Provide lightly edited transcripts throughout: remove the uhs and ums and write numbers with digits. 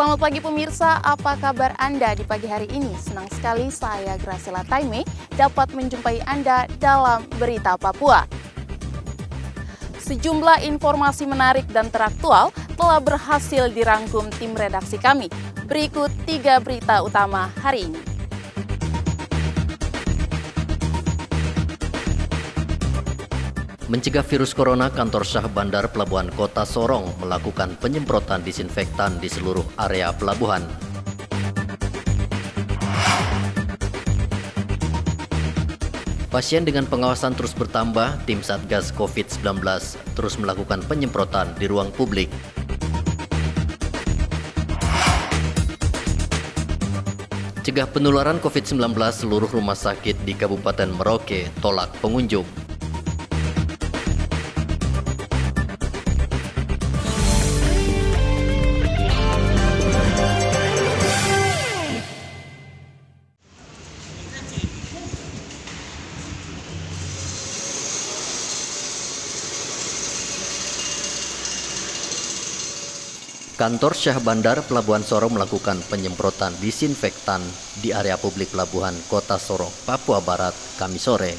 Selamat pagi pemirsa, apa kabar Anda di pagi hari ini? Senang sekali saya Graciela Taime dapat menjumpai Anda dalam Berita Papua. Sejumlah informasi menarik dan teraktual telah berhasil dirangkum tim redaksi kami. Berikut 3 berita utama hari ini. Mencegah virus corona, kantor Syah Bandar Pelabuhan Kota Sorong melakukan penyemprotan disinfektan di seluruh area pelabuhan. Pasien dengan pengawasan terus bertambah, tim Satgas COVID-19 terus melakukan penyemprotan di ruang publik. Cegah penularan COVID-19, seluruh rumah sakit di Kabupaten Merauke tolak pengunjung. Kantor Syah Bandar Pelabuhan Sorong melakukan penyemprotan disinfektan di area publik Pelabuhan Kota Sorong, Papua Barat, Kamis sore.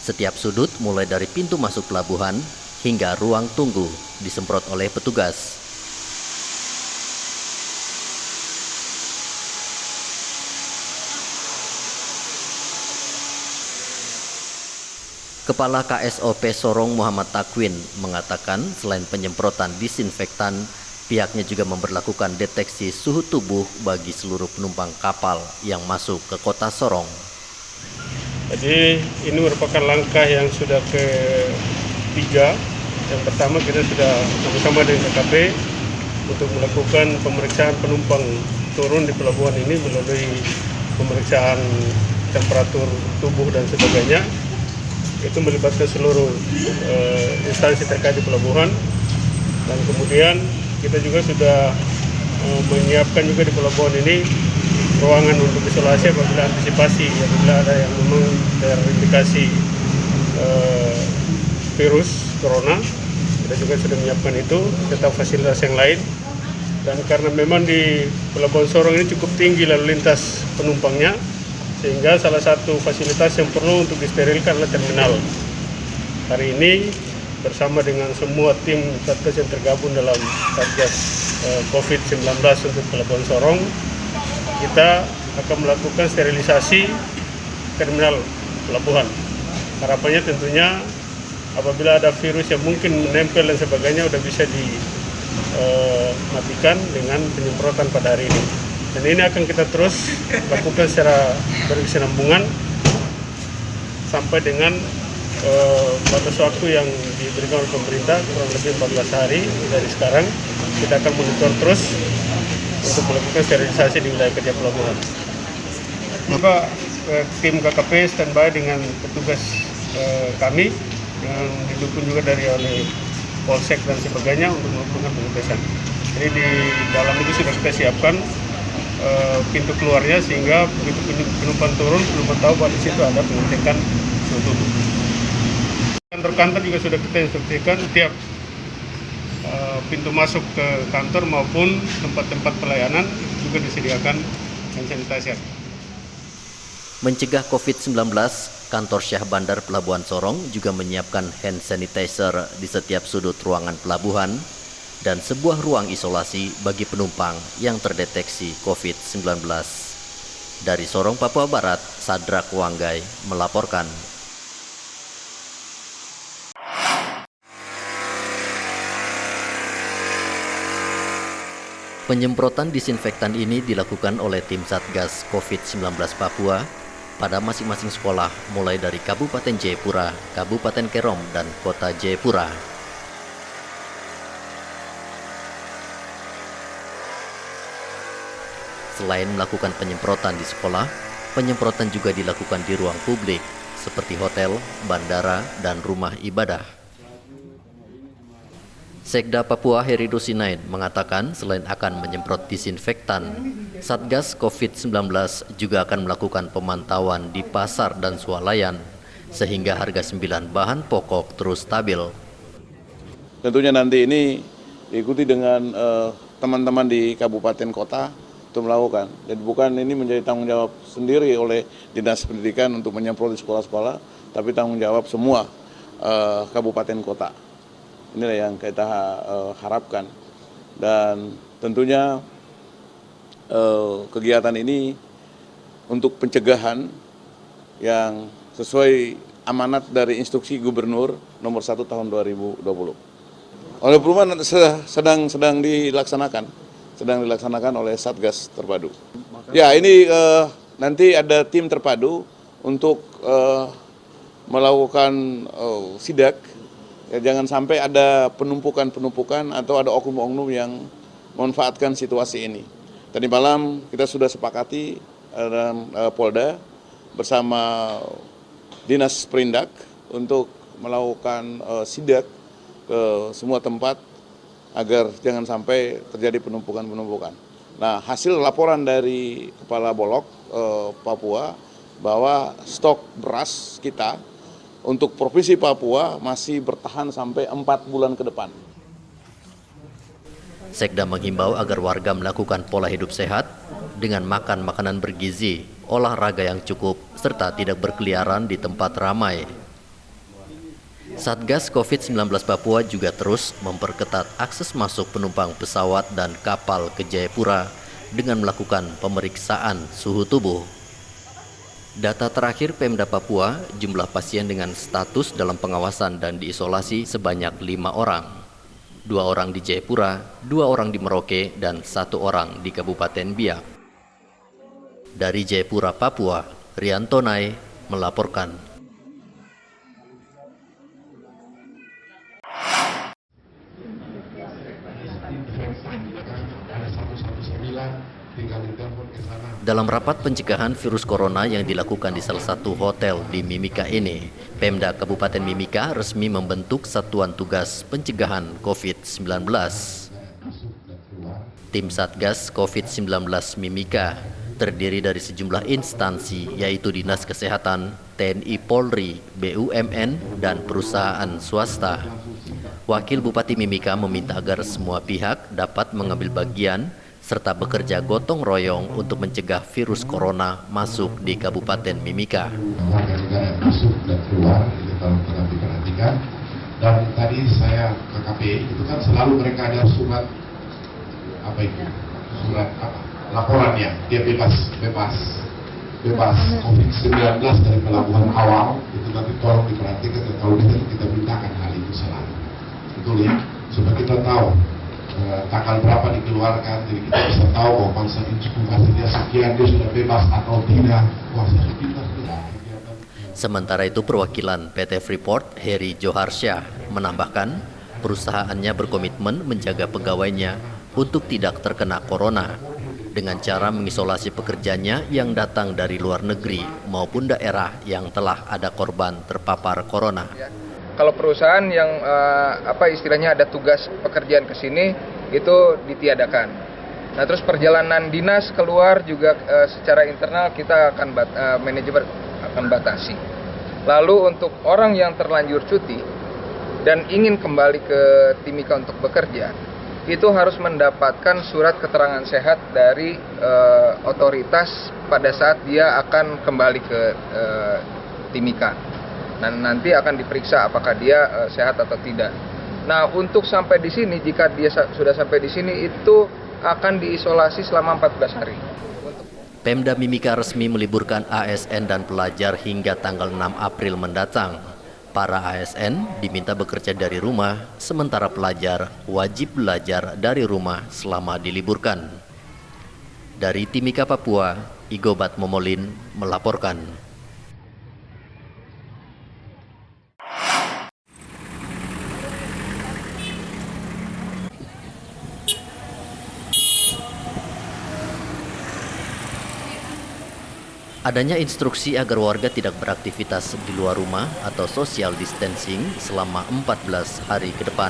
Setiap sudut, mulai dari pintu masuk pelabuhan hingga ruang tunggu, disemprot oleh petugas. Kepala KSOP Sorong Muhammad Takwin mengatakan selain penyemprotan disinfektan, pihaknya juga memberlakukan deteksi suhu tubuh bagi seluruh penumpang kapal yang masuk ke kota Sorong. Jadi ini merupakan langkah yang sudah ketiga. Yang pertama kita sudah bersama dengan KKP untuk melakukan pemeriksaan penumpang turun di pelabuhan ini melalui pemeriksaan temperatur tubuh dan sebagainya. Itu melibatkan seluruh instansi terkait di pelabuhan, dan kemudian kita juga sudah menyiapkan juga di pelabuhan ini ruangan untuk isolasi apabila antisipasi apabila ada yang memang terindikasi virus corona. Kita juga sudah menyiapkan itu serta fasilitas yang lain, dan karena memang di Pelabuhan Sorong ini cukup tinggi lalu lintas penumpangnya, sehingga salah satu fasilitas yang perlu untuk disterilkan adalah terminal. Hari ini bersama dengan semua tim Satgas yang tergabung dalam Satgas COVID-19 untuk Pelabuhan Sorong, kita akan melakukan sterilisasi terminal pelabuhan. Harapannya tentunya apabila ada virus yang mungkin menempel dan sebagainya sudah bisa dimatikan dengan penyemprotan pada hari ini. Dan ini akan kita terus lakukan secara berkesinambungan sampai dengan batas waktu yang diberikan oleh pemerintah, kurang lebih 14 hari dari sekarang. Kita akan monitor terus untuk melakukan sterilisasi di wilayah kerja pelabuhan. Maka tim KKP standby dengan petugas kami yang didukung juga oleh Polsek dan sebagainya untuk melakukan pengetesan. Jadi di dalam itu sudah kita siapkan pintu keluarnya, sehingga begitu penumpang turun, penumpang tahu bahwa di situ ada pengecekan suhu tubuh. Kantor-kantor juga sudah kita instruksikan setiap pintu masuk ke kantor maupun tempat-tempat pelayanan juga disediakan hand sanitizer. Mencegah COVID-19, kantor Syah Bandar Pelabuhan Sorong juga menyiapkan hand sanitizer di setiap sudut ruangan pelabuhan dan sebuah ruang isolasi bagi penumpang yang terdeteksi COVID-19. Dari Sorong, Papua Barat, Sadrak Wanggai melaporkan. Penyemprotan disinfektan ini dilakukan oleh tim Satgas COVID-19 Papua pada masing-masing sekolah mulai dari Kabupaten Jayapura, Kabupaten Kerom, dan Kota Jayapura. Selain melakukan penyemprotan di sekolah, penyemprotan juga dilakukan di ruang publik seperti hotel, bandara, dan rumah ibadah. Sekda Papua Heri Rusinain mengatakan selain akan menyemprot disinfektan, Satgas COVID-19 juga akan melakukan pemantauan di pasar dan swalayan sehingga harga 9 bahan pokok terus stabil. Tentunya nanti ini diikuti dengan teman-teman di kabupaten kota untuk melakukan. Jadi bukan ini menjadi tanggung jawab sendiri oleh Dinas Pendidikan untuk menyemprot di sekolah-sekolah, tapi tanggung jawab semua kabupaten kota. Inilah yang kita harapkan. Dan tentunya kegiatan ini untuk pencegahan yang sesuai amanat dari instruksi Gubernur nomor 1 tahun 2020. Oleh perumahan sedang dilaksanakan oleh Satgas Terpadu. Ya, ini nanti ada tim terpadu untuk melakukan sidak. Ya, jangan sampai ada penumpukan atau ada oknum-oknum yang memanfaatkan situasi ini. Tadi malam kita sudah sepakati dalam Polda bersama Dinas Perindak untuk melakukan sidak ke semua tempat agar jangan sampai terjadi penumpukan. Nah, hasil laporan dari Kepala Bulog Papua bahwa stok beras kita untuk Provinsi Papua masih bertahan sampai 4 bulan ke depan. Sekda menghimbau agar warga melakukan pola hidup sehat dengan makan makanan bergizi, olahraga yang cukup, serta tidak berkeliaran di tempat ramai. Satgas COVID-19 Papua juga terus memperketat akses masuk penumpang pesawat dan kapal ke Jayapura dengan melakukan pemeriksaan suhu tubuh. Data terakhir Pemda Papua, jumlah pasien dengan status dalam pengawasan dan diisolasi sebanyak 5 orang. 2 orang di Jayapura, 2 orang di Merauke, dan 1 orang di Kabupaten Biak. Dari Jayapura, Papua, Rianto Nai melaporkan. Dalam rapat pencegahan virus corona yang dilakukan di salah satu hotel di Mimika ini, Pemda Kabupaten Mimika resmi membentuk Satuan Tugas Pencegahan COVID-19. Tim Satgas COVID-19 Mimika terdiri dari sejumlah instansi yaitu Dinas Kesehatan, TNI Polri, BUMN, dan perusahaan swasta. Wakil Bupati Mimika meminta agar semua pihak dapat mengambil bagian serta bekerja gotong royong untuk mencegah virus corona masuk di Kabupaten Mimika. Warga negara yang masuk dan keluar itu tolong tetap diperhatikan. Dan tadi saya ke KPI itu kan selalu mereka ada surat laporannya dia bebas COVID-19 dari pelabuhan awal itu nanti tolong diperhatikan dan kalau kita mintakan hal itu selalu. Betul ya, supaya kita tahu tanggal berapa dikeluarkan, jadi kita bisa tahu bahwa bangsa inkubasinya sekian, dia sudah bebas atau tidak. Wah, saya pintar tidak. Sementara itu perwakilan PT Freeport, Heri Joharsyah, menambahkan perusahaannya berkomitmen menjaga pegawainya untuk tidak terkena corona dengan cara mengisolasi pekerjanya yang datang dari luar negeri maupun daerah yang telah ada korban terpapar corona. Kalau perusahaan yang istilahnya ada tugas pekerjaan ke sini itu ditiadakan. Nah, terus perjalanan dinas keluar juga secara internal kita akan manajemen akan batasi. Lalu untuk orang yang terlanjur cuti dan ingin kembali ke Timika untuk bekerja, itu harus mendapatkan surat keterangan sehat dari otoritas pada saat dia akan kembali ke Timika. Dan nanti akan diperiksa apakah dia sehat atau tidak. Nah, untuk sampai di sini, jika dia sudah sampai di sini, itu akan diisolasi selama 14 hari. Pemda Mimika resmi meliburkan ASN dan pelajar hingga tanggal 6 April mendatang. Para ASN diminta bekerja dari rumah, sementara pelajar wajib belajar dari rumah selama diliburkan. Dari Timika, Papua, Igobat Momolin melaporkan. Adanya instruksi agar warga tidak beraktivitas di luar rumah atau social distancing selama 14 hari ke depan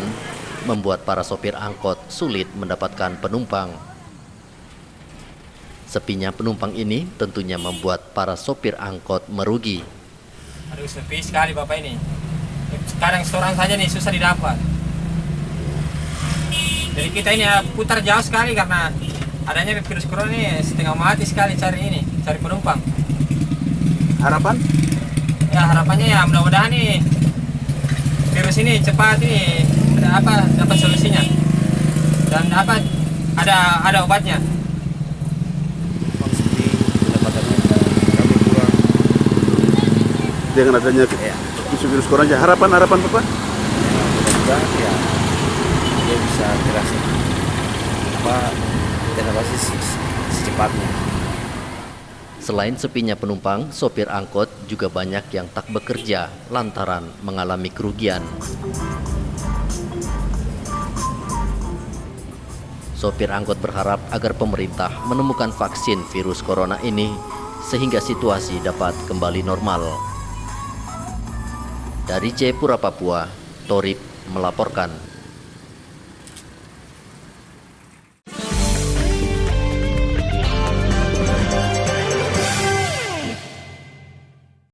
membuat para sopir angkot sulit mendapatkan penumpang. Sepinya penumpang ini tentunya membuat para sopir angkot merugi. Aduh, sepi sekali Bapak ini. Sekarang setoran saja nih susah didapat. Jadi kita ini ya putar jauh sekali karena adanya virus corona ini setengah mati sekali cari penumpang. Harapan? Ya harapannya ya mudah-mudahan nih virus ini cepat ini dapat solusinya dan ada obatnya. Dengan adanya isu virus corona, harapan Bapak? Mudah-mudahan ya dia bisa teratasi secepatnya. Selain sepinya penumpang, sopir angkot juga banyak yang tak bekerja lantaran mengalami kerugian. Sopir angkot berharap agar pemerintah menemukan vaksin virus corona ini sehingga situasi dapat kembali normal. Dari Jayapura, Papua, Torib melaporkan.